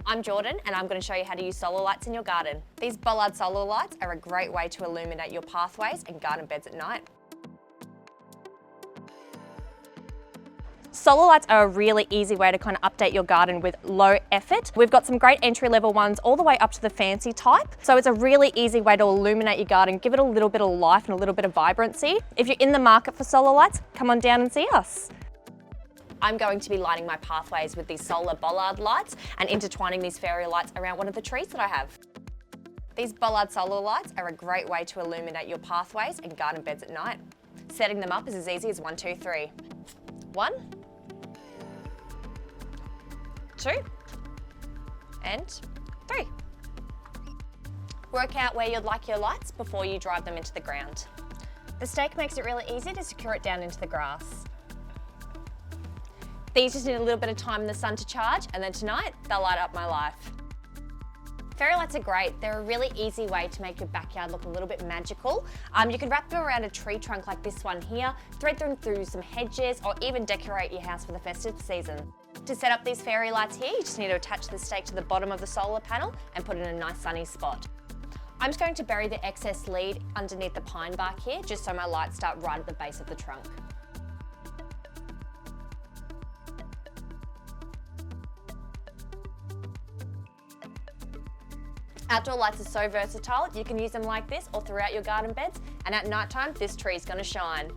I'm Jordan and I'm going to show you how to use solar lights in your garden. These Bollard solar lights are a great way to illuminate your pathways and garden beds at night. Solar lights are a really easy way to kind of update your garden with low effort. We've got some great entry-level ones all the way up to the fancy type. So it's a really easy way to illuminate your garden, give it a little bit of life and a little bit of vibrancy. If you're in the market for solar lights, come on down and see us. I'm going to be lighting my pathways with these solar Bollard lights and intertwining these fairy lights around one of the trees that I have. These Bollard solar lights are a great way to illuminate your pathways and garden beds at night. Setting them up is as easy as 1, 2, 3. 1, 2, and 3. Work out where you'd like your lights before you drive them into the ground. The stake makes it really easy to secure it down into the grass. These just need a little bit of time in the sun to charge, and then tonight, they'll light up my life. Fairy lights are great. They're a really easy way to make your backyard look a little bit magical. You can wrap them around a tree trunk like this one here, thread them through some hedges, or even decorate your house for the festive season. To set up these fairy lights here, you just need to attach the stake to the bottom of the solar panel and put it in a nice sunny spot. I'm just going to bury the excess lead underneath the pine bark here, just so my lights start right at the base of the trunk. Outdoor lights are so versatile, you can use them like this or throughout your garden beds, and at night time, this tree is going to shine.